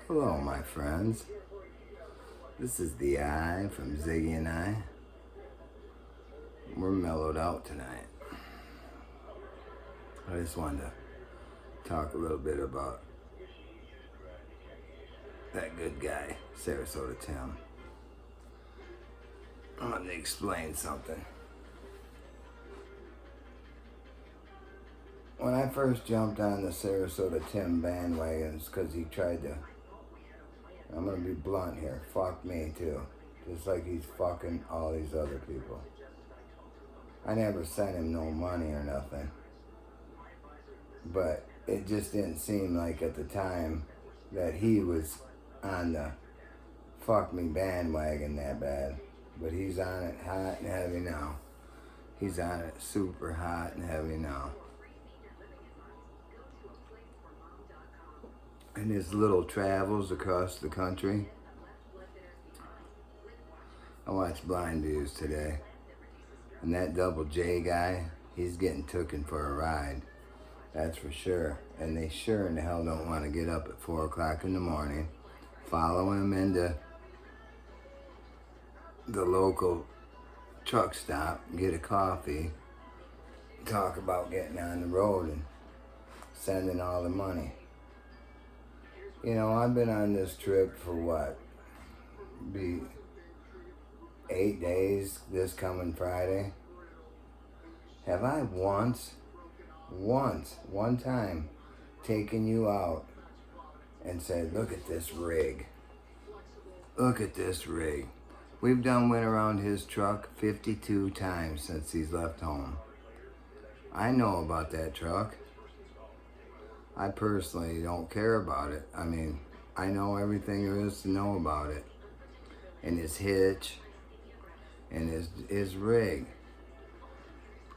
Hello, my friends. This is the I from Ziggy and I. We're mellowed out tonight. I just wanted to talk a little bit about that good guy, Sarasota Tim. I'm going to explain something. When I first jumped on the Sarasota Tim bandwagons, because he tried to, I'm going to be blunt here, fuck me too. Just like he's fucking all these other people. I never sent him no money or nothing. But it just didn't seem like at the time that he was on the fuck me bandwagon that bad. But he's on it hot and heavy now. He's on it super hot and heavy now. In his little travels across the country. I watched Blind Views today. And that Double J guy, he's getting taken for a ride. That's for sure. And they sure in the hell don't want to get up at 4 o'clock in the morning, follow him into the local truck stop, get a coffee, talk about getting on the road and sending all the money. You know, I've been on this trip for what? Be 8 days this coming Friday. Have I one time taken you out and said, look at this rig. Look at this rig. We've went around his truck 52 times since he's left home. I know about that truck. I personally don't care about it. I mean, I know everything there is to know about it. And his hitch and his rig.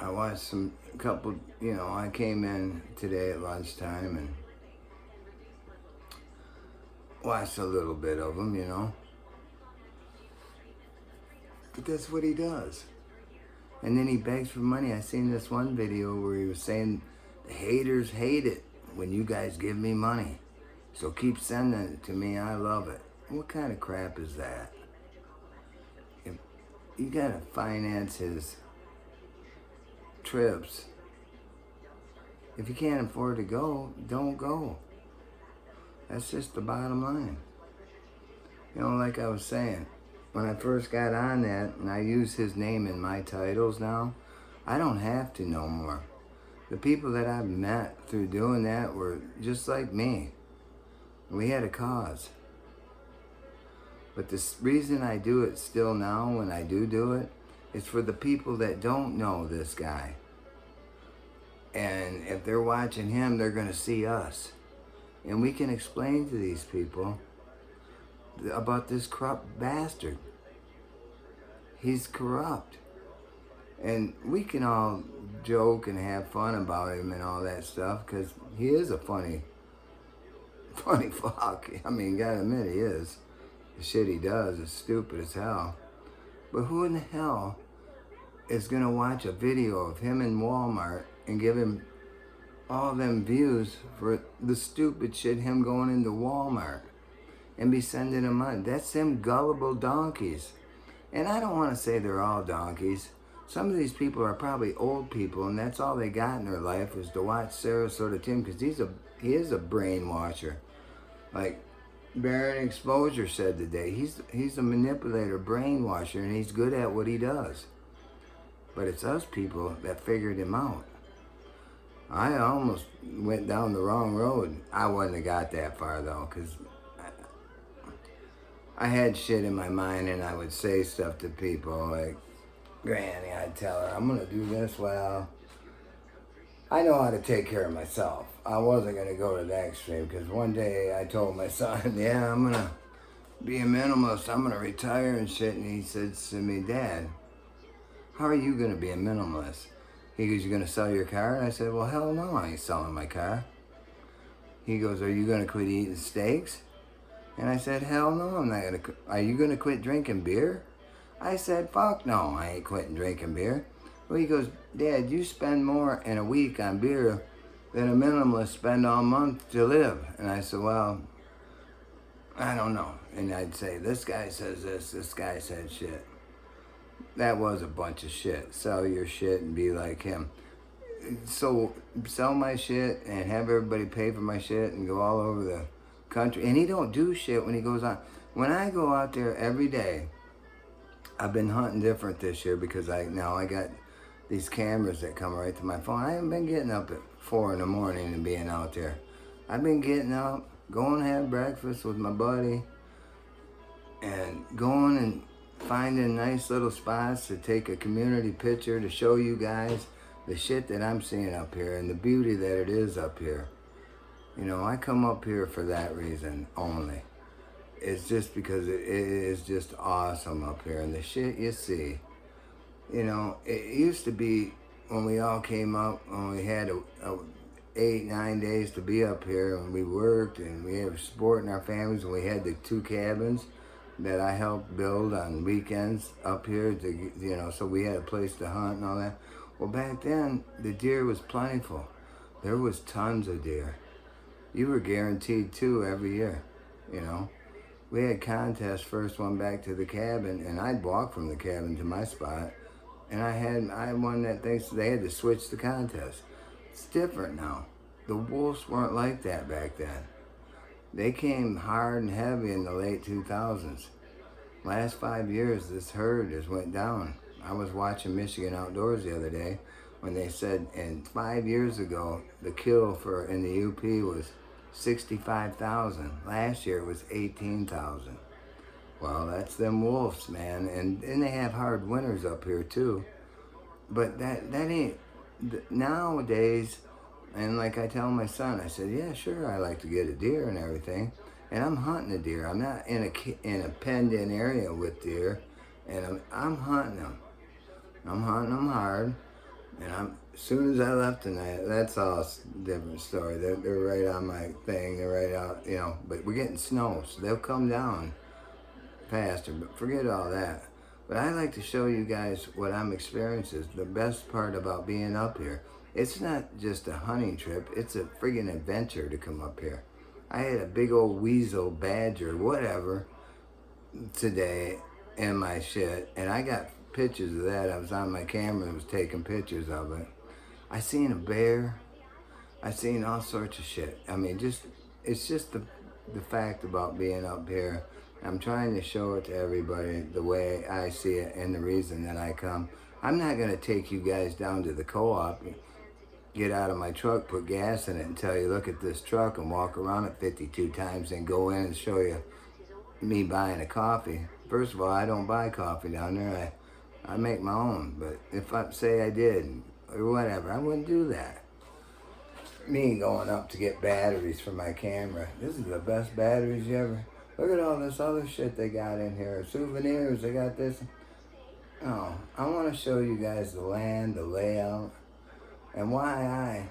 I watched a couple, I came in today at lunchtime and watched a little bit of them, But that's what he does. And then he begs for money. I seen this one video where he was saying, the haters hate it when you guys give me money. So keep sending it to me, I love it. What kind of crap is that? If you gotta finance his trips. If you can't afford to go, don't go. That's just the bottom line. Like I was saying, when I first got on that, and I use his name in my titles now, I don't have to no more. The people that I've met through doing that were just like me. We had a cause. But the reason I do it still now, when I do it, is for the people that don't know this guy. And if they're watching him, they're going to see us. And we can explain to these people about this corrupt bastard. He's corrupt. And we can all joke and have fun about him and all that stuff, because he is a funny fuck. I mean, gotta admit he is. The shit he does is stupid as hell. But who in the hell is gonna watch a video of him in Walmart and give him all them views for the stupid shit him going into Walmart and be sending him money? That's them gullible donkeys. And I don't want to say they're all donkeys. Some of these people are probably old people, and that's all they got in their life was to watch Sarasota Tim, because he is a brainwasher. Like Baron Exposure said today, he's a manipulator, brainwasher, and he's good at what he does. But it's us people that figured him out. I almost went down the wrong road. I wouldn't have got that far though, because I had shit in my mind, and I would say stuff to people like, Granny, I'd tell her, I'm going to do this. Well, I know how to take care of myself. I wasn't going to go to that extreme, because one day I told my son, yeah, I'm going to be a minimalist. I'm going to retire and shit. And he said to me, Dad, how are you going to be a minimalist? He goes, you going to sell your car? And I said, well, hell no, I ain't selling my car. He goes, are you going to quit eating steaks? And I said, hell no, I'm not going to. Are you going to quit drinking beer? I said, fuck no, I ain't quitting drinking beer. Well, he goes, Dad, you spend more in a week on beer than a minimalist spend all month to live. And I said, well, I don't know. And I'd say, this guy says this guy said shit. That was a bunch of shit. Sell your shit and be like him. So sell my shit and have everybody pay for my shit and go all over the country. And he don't do shit when he goes on. When I go out there every day, I've been hunting different this year because I got these cameras that come right to my phone. I haven't been getting up at 4 in the morning and being out there. I've been getting up, going to have breakfast with my buddy, and going and finding nice little spots to take a community picture to show you guys the shit that I'm seeing up here and the beauty that it is up here. You know, I come up here for that reason only. It's just because it is just awesome up here, and the shit you see. You know, it used to be when we all came up, when we had 8-9 days to be up here, and we worked and we had supporting our families, and we had the 2 cabins that I helped build on weekends up here to, you know, so we had a place to hunt and all that. Well, back then the deer was plentiful. There was tons of deer. You were guaranteed 2 every year, you know. We had contests, first one back to the cabin, and I'd walk from the cabin to my spot, and I won that thing, so they had to switch the contest. It's different now. The wolves weren't like that back then. They came hard and heavy in the late 2000s. Last 5 years, this herd has went down. I was watching Michigan Outdoors the other day when they said, and 5 years ago, the kill in the UP was 65,000. Last year it was 18,000. Well, that's them wolves, man. And they have hard winters up here too. But that ain't, nowadays, and like I tell my son, I said, yeah, sure, I like to get a deer and everything. And I'm hunting a deer. I'm not in a penned-in area with deer. And I'm hunting them. I'm hunting them hard. And as soon as I left tonight, that's all a different story. They're right on my thing. They're right out, you know. But we're getting snow, so they'll come down faster. But forget all that. But I like to show you guys what I'm experiencing. The best part about being up here. It's not just a hunting trip. It's a friggin' adventure to come up here. I had a big old weasel, badger, whatever, today in my shit. And I got pictures of that. I was on my camera and was taking pictures of it. I seen a bear. I seen all sorts of shit. I mean, it's just the fact about being up here. I'm trying to show it to everybody the way I see it and the reason that I come. I'm not going to take you guys down to the co-op, get out of my truck, put gas in it, and tell you, look at this truck, and walk around it 52 times and go in and show you me buying a coffee. First of all, I don't buy coffee down there. I make my own. But if I say I did, or whatever, I wouldn't do that. Me going up to get batteries for my camera. This is the best batteries you ever... Look at all this other shit they got in here. Souvenirs, they got this. Oh, I want to show you guys the land, the layout, and why I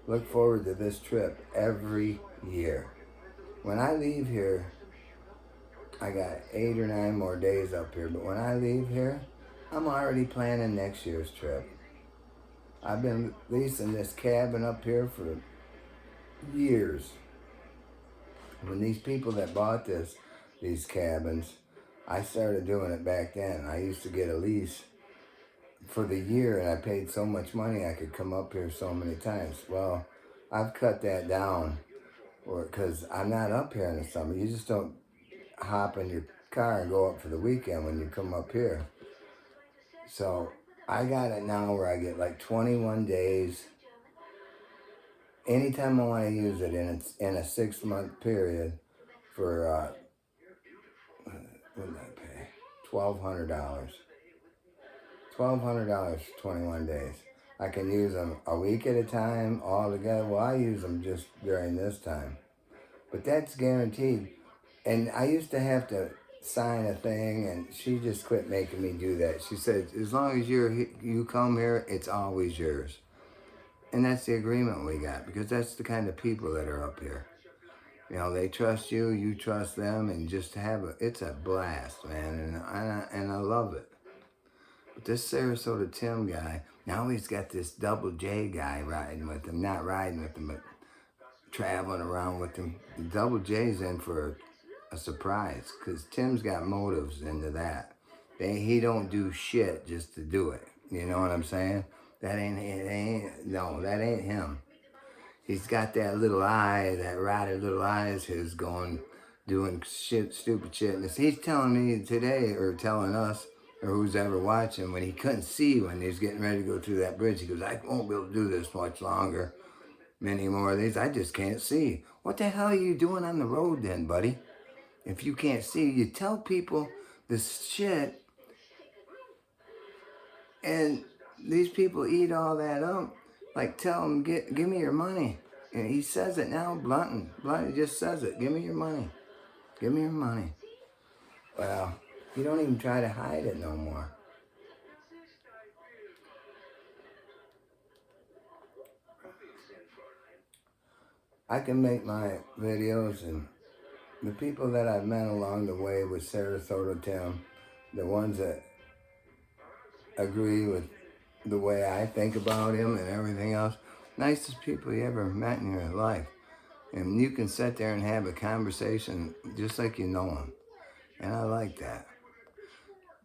look forward to this trip every year. When I leave here, I got 8 or 9 more days up here, but when I leave here, I'm already planning next year's trip. I've been leasing this cabin up here for years. When these people that bought these cabins, I started doing it back then. I used to get a lease for the year, and I paid so much money I could come up here so many times. Well, I've cut that down, because I'm not up here in the summer. You just don't hop in your car and go up for the weekend when you come up here. So I got it now where I get like 21 days. Anytime I want to use it, and it's in a 6-month period for, what did I pay? $1,200. $1,200 for 21 days. I can use them a week at a time, all together. Well, I use them just during this time. But that's guaranteed. And I used to have to sign a thing, and she just quit making me do that. She said, as long as you come here, it's always yours. And that's the agreement we got, because that's the kind of people that are up here. You know, they trust you, you trust them, and just it's a blast, man, and I love it. But this Sarasota Tim guy, now he's got this Double J guy riding with him, not riding with him, but traveling around with him. Double J's in for a surprise, because Tim's got motives into that. He don't do shit just to do it. You know what I'm saying? That ain't him. He's got that little eye, that rotted little eye of his going, doing shit, stupid shit. And he's telling me today, or telling us, or who's ever watching, when he couldn't see when he was getting ready to go through that bridge, he goes, I won't be able to do this much longer. Many more of these, I just can't see. What the hell are you doing on the road then, buddy? If you can't see, you tell people this shit, and these people eat all that up. Like, tell them, give me your money. And he says it now, Blunt just says it. Give me your money. Give me your money. Well, you don't even try to hide it no more. I can make my videos, and the people that I've met along the way with Sarasota Tim, the ones that agree with the way I think about him and everything else, nicest people you ever met in your life. And you can sit there and have a conversation just like you know him. And I like that.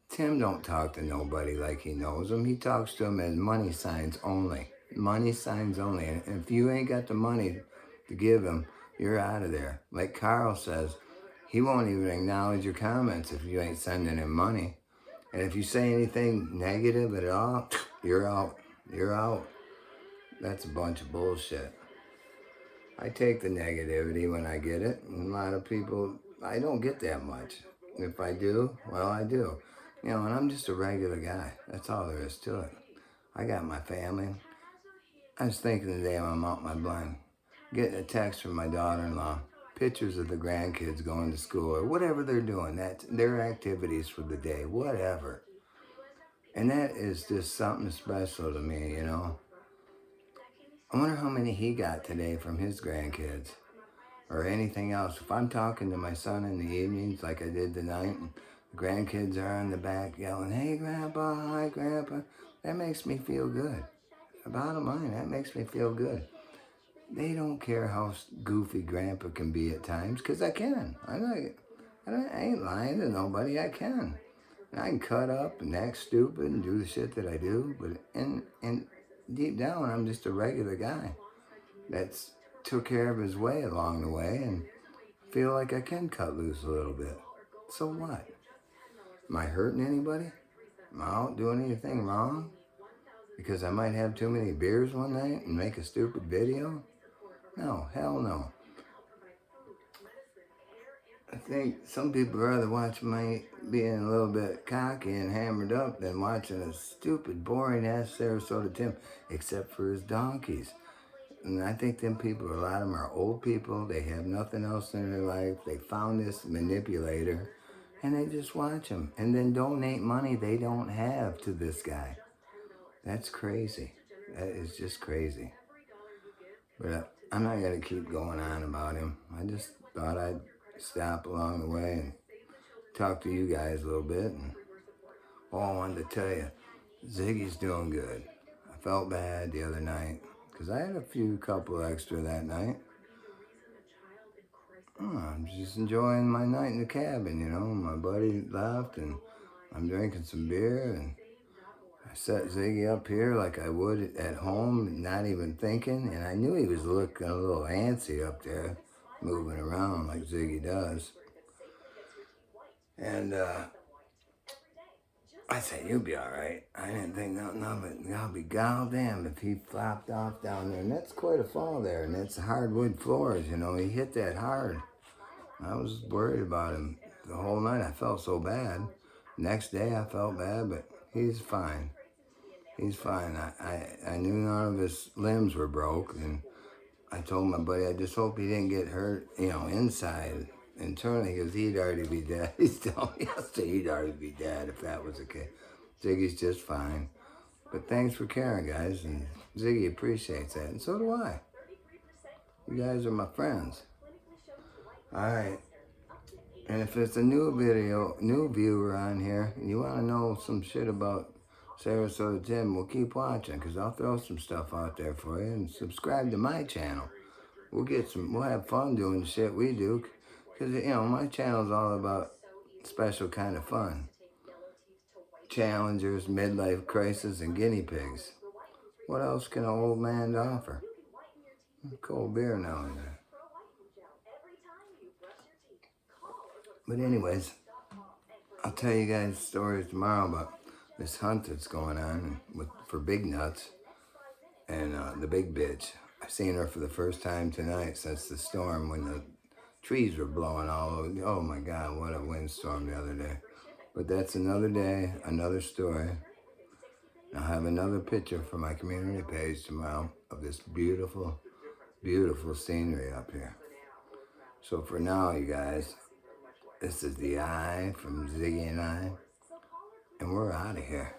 Tim don't talk to nobody like he knows them. He talks to them as money signs only. Money signs only. And if you ain't got the money to give him, you're out of there. Like Carl says, he won't even acknowledge your comments if you ain't sending him money. And if you say anything negative at all, you're out. You're out. That's a bunch of bullshit. I take the negativity when I get it. And a lot of people, I don't get that much. If I do, well, I do. You know, and I'm just a regular guy. That's all there is to it. I got my family. I was thinking today when I'm out my blind, getting a text from my daughter-in-law, pictures of the grandkids going to school or whatever they're doing. That's their activities for the day, whatever. And that is just something special to me, you know. I wonder how many he got today from his grandkids or anything else. If I'm talking to my son in the evenings like I did tonight, and the grandkids are in the back yelling, hey, Grandpa, hi, Grandpa, that makes me feel good. Bottom line, that makes me feel good. They don't care how goofy Grandpa can be at times, because I can. I ain't lying to nobody. I can. And I can cut up and act stupid and do the shit that I do, but and deep down, I'm just a regular guy that's took care of his way along the way and feel like I can cut loose a little bit. So what? Am I hurting anybody? Am I out doing anything wrong? Because I might have too many beers one night and make a stupid video? No, hell no. I think some people rather watch me being a little bit cocky and hammered up than watching a stupid, boring-ass Sarasota Tim, except for his donkeys. And I think them people, a lot of them are old people. They have nothing else in their life. They found this manipulator, and they just watch him. And then donate money they don't have to this guy. That's crazy. That is just crazy. But I'm not going to keep going on about him. I just thought I'd stop along the way and talk to you guys a little bit. And I wanted to tell you, Ziggy's doing good. I felt bad the other night because I had a couple extra that night. I'm just enjoying my night in the cabin, you know. My buddy left and I'm drinking some beer, and I set Ziggy up here like I would at home, not even thinking. And I knew he was looking a little antsy up there, moving around like Ziggy does. And I said, you'll be all right. I didn't think nothing of it. I'll be goddamn if he flopped off down there. And that's quite a fall there. And it's hardwood floors, you know. He hit that hard. I was worried about him the whole night. I felt so bad. Next day I felt bad, but he's fine. He's fine. I knew none of his limbs were broke. And I told my buddy, I just hope he didn't get hurt, you know, inside. Internally, because he'd already be dead. He's telling me yesterday he'd already be dead if that was the case. Ziggy's just fine. But thanks for caring, guys. And Ziggy appreciates that. And so do I. You guys are my friends. Alright. And if it's a new viewer on here, and you want to know some shit about Sarasota Tim, well, keep watching, because I'll throw some stuff out there for you. And subscribe to my channel. We'll have fun doing the shit we do. Because, you know, my channel's all about special kind of fun. Challengers, midlife crisis, and guinea pigs. What else can an old man offer? Cold beer now and then. But anyways, I'll tell you guys stories tomorrow about this hunt that's going on for big nuts and the big bitch. I've seen her for the first time tonight since the storm when the trees were blowing all over. Oh my God, what a windstorm the other day. But that's another day, another story. I'll have another picture for my community page tomorrow of this beautiful, beautiful scenery up here. So for now, you guys, this is the Eye from Ziggy and I, and we're out of here.